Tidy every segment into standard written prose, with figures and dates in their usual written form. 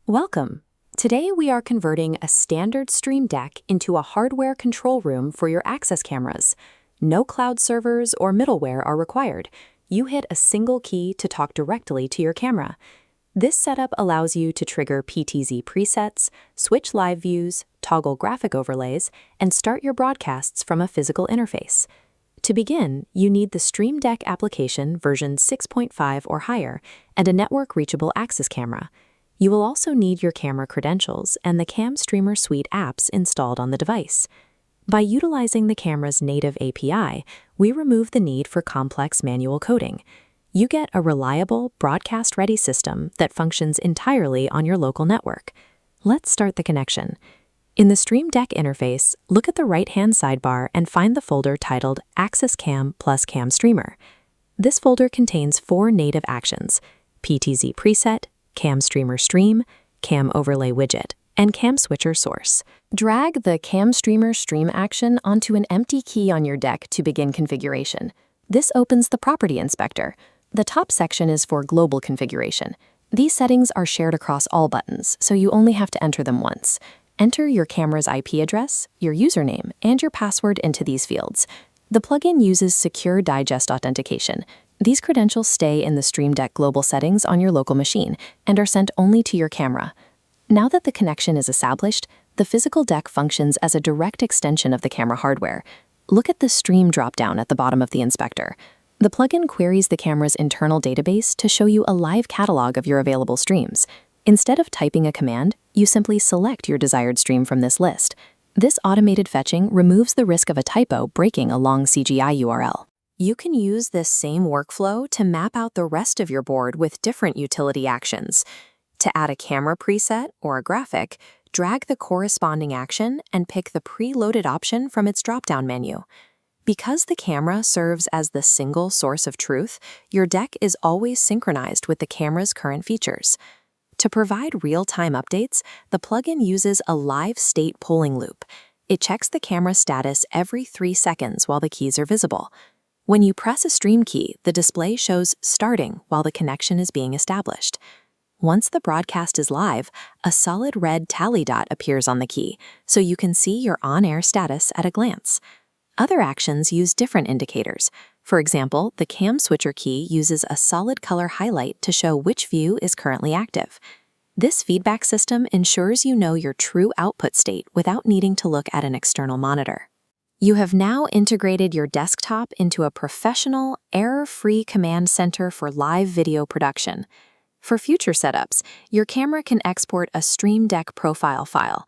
Welcome! Today we are converting a standard Stream Deck into a hardware control room for your access cameras. No cloud servers or middleware are required. You hit a single key to talk directly to your camera. This setup allows you to trigger PTZ presets, switch live views, toggle graphic overlays, and start your broadcasts from a physical interface. To begin, you need the Stream Deck application version 6.5 or higher and a network-reachable access camera. You will also need your camera credentials and the CamStreamer suite apps installed on the device. By utilizing the camera's native API, we remove the need for complex manual coding. You get a reliable, broadcast-ready system that functions entirely on your local network. Let's start the connection. In the Stream Deck interface, look at the right-hand sidebar and find the folder titled Access Cam plus CamStreamer. This folder contains 4 native actions: PTZ Preset, CamStreamer Stream, CamOverlay Widget, and CamSwitcher Source. Drag the CamStreamer Stream action onto an empty key on your deck to begin configuration. This opens the Property Inspector. The top section is for global configuration. These settings are shared across all buttons, so you only have to enter them once. Enter your camera's IP address, your username, and your password into these fields. The plugin uses secure digest authentication. These credentials stay in the Stream Deck global settings on your local machine and are sent only to your camera. Now that the connection is established, the physical deck functions as a direct extension of the camera hardware. Look at the Stream dropdown at the bottom of the inspector. The plugin queries the camera's internal database to show you a live catalog of your available streams. Instead of typing a command, you simply select your desired stream from this list. This automated fetching removes the risk of a typo breaking a long CGI URL. You can use this same workflow to map out the rest of your board with different utility actions. To add a camera preset or a graphic, drag the corresponding action and pick the preloaded option from its drop-down menu. Because the camera serves as the single source of truth, your deck is always synchronized with the camera's current features. To provide real-time updates, the plugin uses a live state polling loop. It checks the camera status every 3 seconds while the keys are visible. When you press a stream key, the display shows starting while the connection is being established. Once the broadcast is live, a solid red tally dot appears on the key, so you can see your on-air status at a glance. Other actions use different indicators. For example, the CamSwitcher key uses a solid color highlight to show which view is currently active. This feedback system ensures you know your true output state without needing to look at an external monitor. You have now integrated your desktop into a professional, error-free command center for live video production. For future setups, your camera can export a Stream Deck profile file.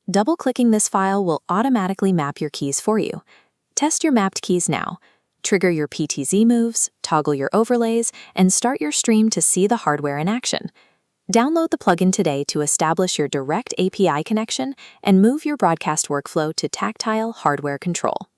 Double-clicking this file will automatically map your keys for you. Test your mapped keys now. Trigger your PTZ moves, toggle your overlays, and start your stream to see the hardware in action. Download the plugin today to establish your direct API connection and move your broadcast workflow to tactile hardware control.